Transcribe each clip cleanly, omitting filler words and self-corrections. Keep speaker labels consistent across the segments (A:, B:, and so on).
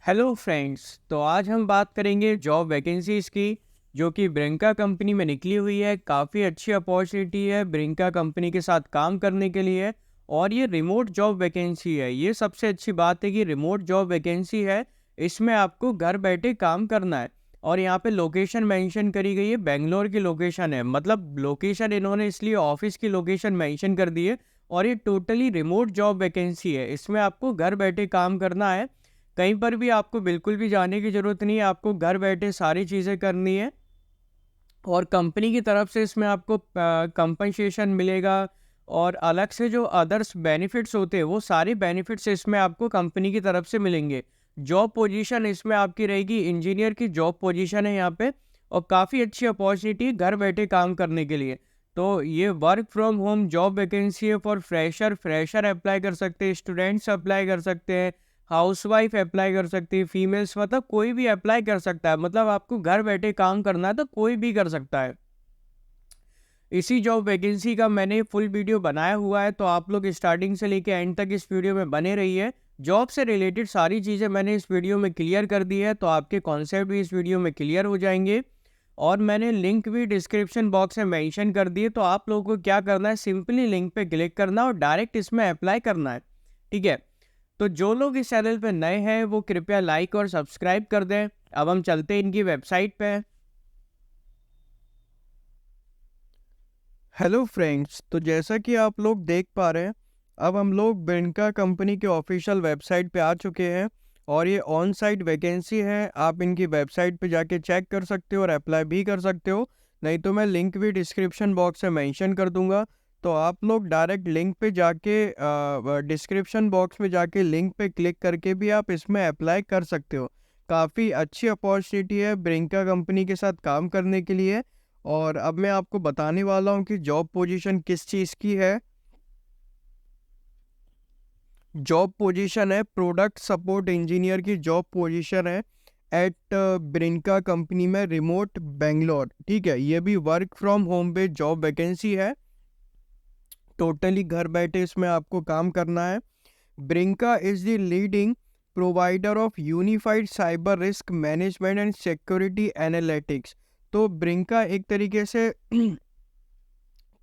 A: Hello friends, तो आज हम बात करेंगे जॉब वैकेंसीज़ की जो कि ब्रिंका कंपनी में निकली हुई है। काफ़ी अच्छी अपॉर्चुनिटी है ब्रिंका कंपनी के साथ काम करने के लिए और ये रिमोट जॉब वैकेंसी है। ये सबसे अच्छी बात है कि रिमोट जॉब वैकेंसी है, इसमें आपको घर बैठे काम करना है। और यहाँ पे लोकेशन मेंशन करी गई है, बेंगलोर की लोकेशन है। मतलब लोकेशन इन्होंने इसलिए ऑफिस की लोकेशन मेंशन कर दी है और ये टोटली रिमोट जॉब वैकेंसी है। इसमें आपको घर बैठे काम करना है, कहीं पर भी आपको बिल्कुल भी जाने की ज़रूरत नहीं है। आपको घर बैठे सारी चीज़ें करनी है और कंपनी की तरफ से इसमें आपको कंपनसेशन मिलेगा और अलग से जो अदर्स बेनिफिट्स होते हैं वो सारे बेनिफिट्स इसमें आपको कंपनी की तरफ से मिलेंगे। जॉब पोजीशन इसमें आपकी रहेगी, इंजीनियर की जॉब पोजीशन है यहाँ पे और काफ़ी अच्छी अपॉर्चुनिटी है घर बैठे काम करने के लिए। तो ये work from home job vacancy है फॉर फ्रेशर अप्लाई कर सकते हैं, स्टूडेंट्स अप्लाई कर सकते हैं, हाउसवाइफ अप्लाई कर सकती है, फीमेल्स, मतलब कोई भी अप्लाई कर सकता है। मतलब आपको घर बैठे काम करना है तो कोई भी कर सकता है। इसी जॉब वैकेंसी का मैंने फुल वीडियो बनाया हुआ है, तो आप लोग स्टार्टिंग से लेके एंड तक इस वीडियो में बने रहिए। जॉब से रिलेटेड सारी चीज़ें मैंने इस वीडियो में क्लियर कर दी है, तो आपके कॉन्सेप्ट भी इस वीडियो में क्लियर हो जाएंगे। और मैंने लिंक भी डिस्क्रिप्शन बॉक्स में मेंशन कर दिए, तो आप लोगों को क्या करना है, सिंपली लिंक पे क्लिक करना और डायरेक्ट इसमें अप्लाई करना है। ठीक है, तो जो लोग इस चैनल पे नए हैं वो कृपया लाइक और सब्सक्राइब कर दें। अब हम चलते हैं इनकी वेबसाइट पे। हेलो फ्रेंड्स, तो जैसा कि आप लोग देख पा रहे हैं, अब हम लोग ब्रिंका कंपनी के ऑफिशियल वेबसाइट पे आ चुके हैं और ये ऑन साइट वैकेंसी है। आप इनकी वेबसाइट पे जाके चेक कर सकते हो और अप्लाई भी कर सकते हो, नहीं तो मैं लिंक भी डिस्क्रिप्शन बॉक्स में मेंशन कर दूंगा। तो आप लोग डायरेक्ट लिंक पे जाके डिस्क्रिप्शन बॉक्स में जाके लिंक पे क्लिक करके भी आप इसमें अप्लाई कर सकते हो। काफ़ी अच्छी अपॉर्चुनिटी है ब्रिंका कंपनी के साथ काम करने के लिए। और अब मैं आपको बताने वाला हूँ कि जॉब पोजीशन किस चीज़ की है। जॉब पोजीशन है प्रोडक्ट सपोर्ट इंजीनियर की जॉब पोजीशन है एट ब्रिंका कंपनी में, रिमोट बेंगलोर। ठीक है, ये भी वर्क फ्रॉम होम पे जॉब वैकेंसी है। टोटली घर बैठे इसमें आपको काम करना है। Brinqa is the leading provider of unified cyber risk management and security analytics. तो ब्रिंका एक तरीके से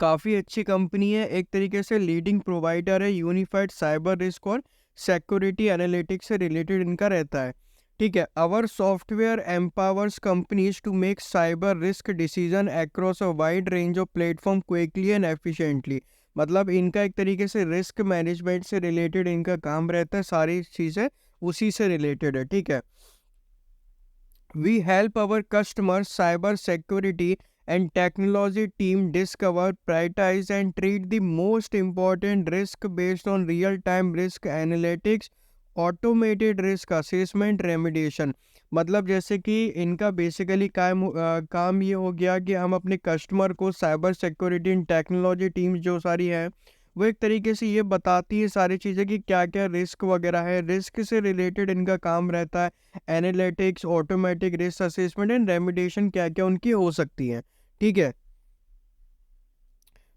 A: काफ़ी अच्छी कंपनी है, एक तरीके से लीडिंग प्रोवाइडर है, यूनिफाइड साइबर रिस्क और सिक्योरिटी एनालिटिक्स से रिलेटेड इनका रहता है। ठीक है, our software empowers companies to make cyber risk decision across a wide range of platform quickly and efficiently. मतलब इनका एक तरीके से रिस्क मैनेजमेंट से रिलेटेड इनका काम रहता है, सारी चीज़ें उसी से रिलेटेड है। ठीक है, we help our customers cyber security and technology team discover, prioritize and treat the most important risk based on real-time risk analytics, automated risk assessment remediation. मतलब जैसे कि इनका बेसिकली काम ये हो गया कि हम अपने कस्टमर को cyber security and technology teams जो सारी है वो एक तरीके से ये बताती है सारी चीज़ें कि क्या क्या रिस्क वगैरह है, रिस्क से रिलेटेड इनका काम रहता है। Analytics, automatic risk assessment and remediation क्या क्या उनकी हो सकती हैं। ठीक है,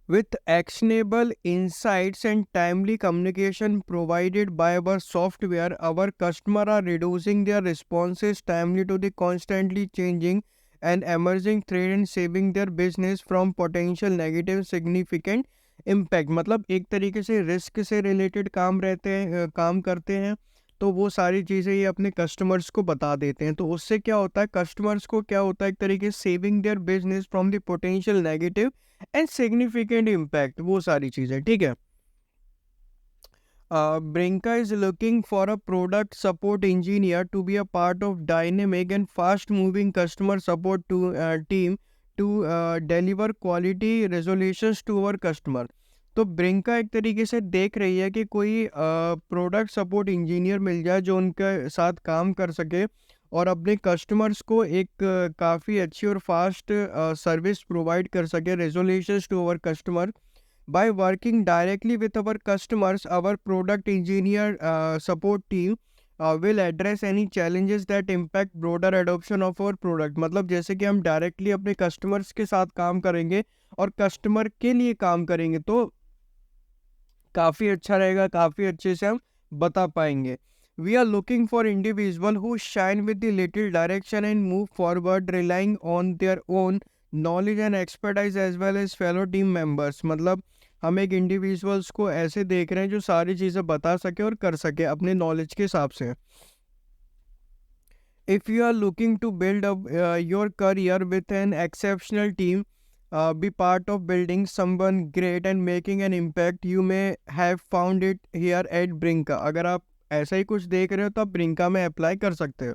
A: with actionable insights and timely communication provided by our software, our customers are reducing their responses timely to the constantly changing and emerging threat and saving their business from potential negative significant impact। मतलब एक तरीके से risk से related काम रहते हैं, काम करते हैं, तो वो सारी चीज़ें ये अपने कस्टमर्स को बता देते हैं। तो उससे क्या होता है, कस्टमर्स को क्या होता है, एक तरीके से saving their business from the potential negative and significant impact, वो सारी चीज़ें। ठीक है, Brinqa is looking for a product support engineer to be a part of dynamic and fast moving customer support team to deliver quality resolutions to our customer. तो Brinqa एक तरीके से देख रही है कि कोई प्रोडक्ट सपोर्ट इंजीनियर मिल जाए जो उनके साथ काम कर सके और अपने कस्टमर्स को एक काफ़ी अच्छी और फास्ट सर्विस प्रोवाइड कर सके, resolutions to our customer. by working directly with our customers, our product engineer support team will address any challenges that impact broader adoption of our product। मतलब जैसे कि हम डायरेक्टली अपने कस्टमर्स के साथ काम करेंगे और कस्टमर के लिए काम करेंगे तो काफ़ी अच्छा रहेगा, काफ़ी अच्छे से हम बता पाएंगे। We are looking for individuals who shine with the little direction and move forward, relying on their own knowledge and expertise as well as fellow team members. मतलब हम एक इंडिविजुअल्स को ऐसे देख रहे हैं जो सारी चीज़ें बता सके और कर सके अपने नॉलेज के हिसाब से. If you are looking to build up your career with an exceptional team, be part of building someone great and making an impact, you may have found it here at Brinka. अगर आप ऐसा ही कुछ देख रहे हो तो आप ब्रिंका में अप्लाई कर सकते हो.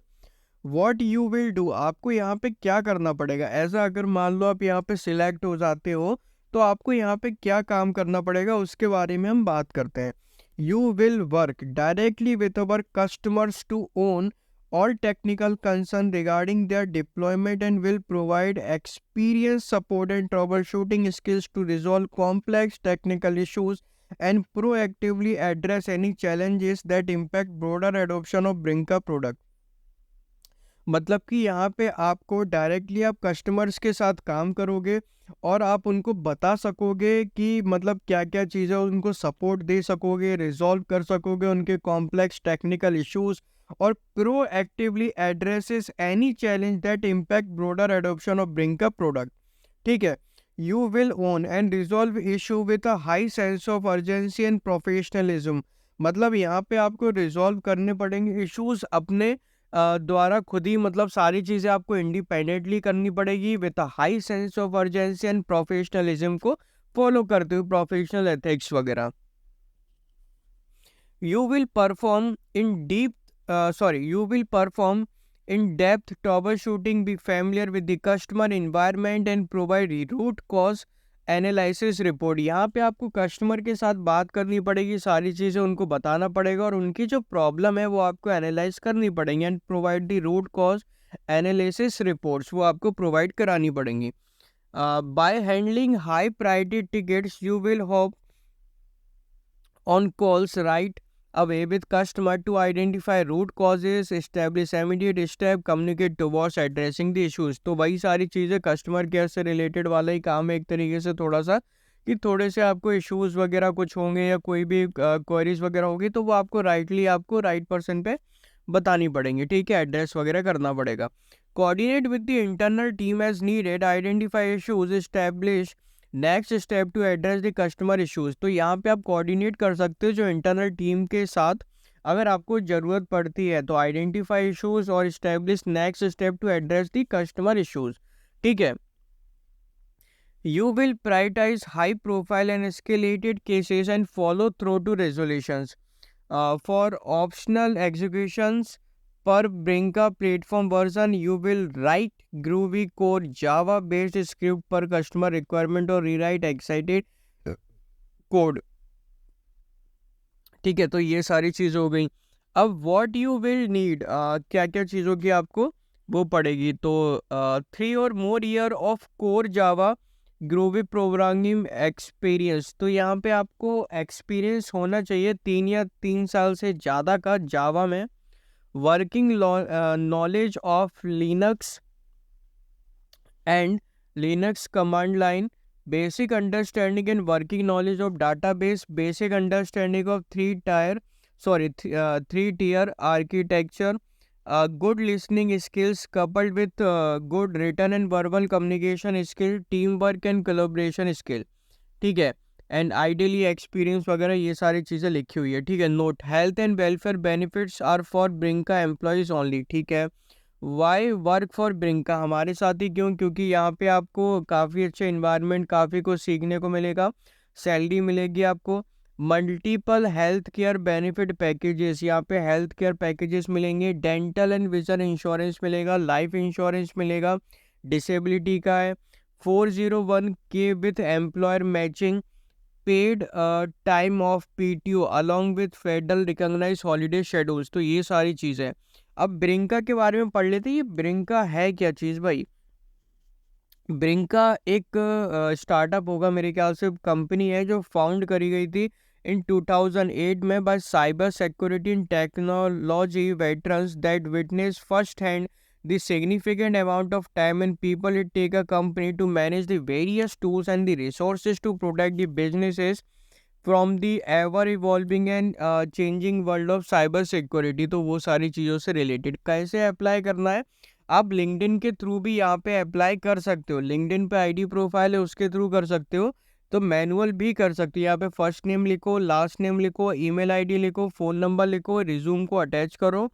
A: वॉट यू विल डू, आपको यहाँ पे क्या करना पड़ेगा. ऐसा अगर मान लो आप यहाँ पे सिलेक्ट हो जाते हो तो आपको यहाँ पे क्या काम करना पड़ेगा उसके बारे में हम बात करते हैं. You will work directly with our customers to own all technical concern regarding their deployment and will provide experience, support and troubleshooting skills to resolve complex technical issues and proactively address any challenges that impact broader adoption of Brinka product. मतलब कि यहाँ पे आपको directly आप customers के साथ काम करोगे और आप उनको बता सकोगे कि मतलब क्या क्या चीज़ें, उनको सपोर्ट दे सकोगे, रिजॉल्व कर सकोगे उनके कॉम्प्लेक्स टेक्निकल इश्यूज और proactively addresses any challenge that impact broader adoption of Brinqa product. ठीक है. You will own and resolve issue with a high sense of urgency and professionalism. मतलब यहाँ पे आपको रिजॉल्व करने पड़ेंगे इश्यूज अपने द्वारा खुद ही, मतलब सारी चीज़ें आपको इंडिपेंडेंटली करनी पड़ेगी with a high sense of urgency and professionalism को फॉलो करते हुए, प्रोफेशनल एथिक्स वगैरह. You will perform in depth troubleshooting, be familiar with the customer environment and provide root cause analysis report. यहाँ पे आपको कस्टमर के साथ बात करनी पड़ेगी, सारी चीज़ें उनको बताना पड़ेगा और उनकी जो प्रॉब्लम है वो आपको एनालाइज करनी पड़ेंगी and provide the root cause analysis reports, वो आपको प्रोवाइड करानी पड़ेंगी. By handling high priority tickets you will hope on calls right away with customer to identify root causes, establish immediate step, communicate towards addressing the issues. तो वही सारी चीज़ें customer care से related वाला ही काम है एक तरीके से, थोड़ा सा कि थोड़े से आपको इश्यूज़ वगैरह कुछ होंगे या कोई भी क्वेरीज वगैरह होगी तो वो आपको आपको राइट पर्सन पे बतानी पड़ेंगी. ठीक है. एड्रेस वगैरह करना पड़ेगा. Coordinate with the internal team as needed, identify issues, establish next step to address the customer issues. तो यहाँ पे आप कोऑर्डिनेट कर सकते हो जो इंटरनल टीम के साथ, अगर आपको ज़रूरत पड़ती है तो आइडेंटिफाई इश्यूज और establish next step to address the customer issues. ठीक है. You will prioritise high profile and escalated cases and follow through to resolutions for optional executions per Brinka platform version. You will write Groovy core Java based script per customer requirement or rewrite excited code. ठीक है. तो ये सारी चीज़ हो गई. अब what you will need, क्या क्या चीज़ों की आपको वो पड़ेगी. तो 3 or more year of core Java Groovy programming experience. तो यहाँ पे आपको एक्सपीरियंस होना चाहिए 3 साल से ज़्यादा का जावा में. Working knowledge of Linux and Linux command line, basic understanding and working knowledge of database, basic understanding of three tier architecture, good listening skills coupled with good written and verbal communication skill, teamwork and collaboration skill. ठीक है. And ideally experience वगैरह ये सारी चीज़ें लिखी हुई है. ठीक है. Note, health and welfare benefits are for Brinqa employees only. ठीक है. वाई वर्क फॉर ब्रिंका, हमारे साथ ही क्यों, क्योंकि यहाँ पे आपको काफ़ी अच्छे इन्वायरमेंट, काफ़ी कुछ सीखने को मिलेगा, सैलरी मिलेगी आपको. Multiple health care benefit packages, यहाँ पे हेल्थ केयर पैकेजेस मिलेंगे, डेंटल एंड विजन इंश्योरेंस मिलेगा, लाइफ इंश्योरेंस मिलेगा, डिसेबिलिटी का है. 401k with employer matching, paid time off PTO along with federal recognise holiday schedules. तो ये सारी चीज़ें. अब ब्रिंका के बारे में पढ़ लेते हैं. ये ब्रिंका है क्या चीज़ भाई. ब्रिंका एक स्टार्टअप होगा मेरे ख्याल से, कंपनी है जो फाउंड करी गई थी इन 2008 में bye cyber security and technology veterans that witness first hand the significant amount of time and people it take a company to manage the various tools and the resources to protect the businesses from the ever evolving and changing world of cyber security. तो वो सारी चीज़ों से related कैसे apply करना है, आप LinkedIn के थ्रू भी यहाँ पे अप्लाई कर सकते हो। लिंक्डइन पे आईडी प्रोफाइल है, उसके थ्रू कर सकते हो। तो मैनुअल भी कर सकते हो। यहाँ पे फर्स्ट नेम लिखो, लास्ट नेम लिखो, ईमेल आईडी लिखो, फ़ोन नंबर लिखो, रिज्यूम को अटैच करो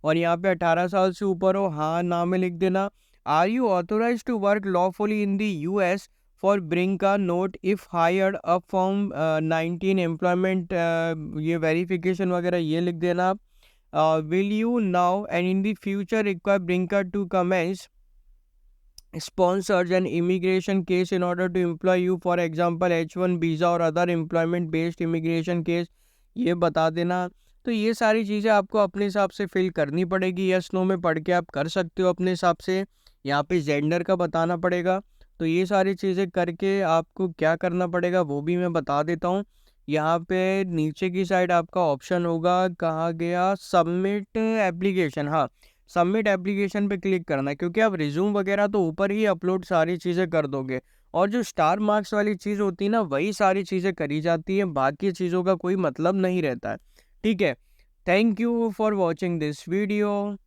A: और यहाँ पे 18 साल से ऊपर हो, हाँ ना में लिख देना। Are you authorize to work lawfully in the US for Brinqa note if hired up from 19 employment, ये वेरिफिकेशन वगैरह ये लिख देना आप। Will you now and in the future require Brinqa to commence sponsors an immigration case in order to employ you, for example H1 visa or other employment based immigration case, ये बता देना। तो ये सारी चीज़ें आपको अपने हिसाब से फिल करनी पड़ेगी। यस नो में पढ़ के आप कर सकते हो अपने हिसाब से। यहाँ पे जेंडर का बताना पड़ेगा। तो ये सारी चीज़ें करके आपको क्या करना पड़ेगा वो भी मैं बता देता हूँ। यहाँ पे नीचे की साइड आपका ऑप्शन होगा, कहाँ गया, सबमिट एप्लीकेशन। हाँ, सबमिट एप्लीकेशन पे क्लिक करना है, क्योंकि आप रिज्यूम वगैरह तो ऊपर ही अपलोड सारी चीज़ें कर दोगे और जो स्टार मार्क्स वाली चीज़ होती है ना, वही सारी चीज़ें करी जाती है, बाकी चीज़ों का कोई मतलब नहीं रहता है। ठीक है, thank you for watching this video.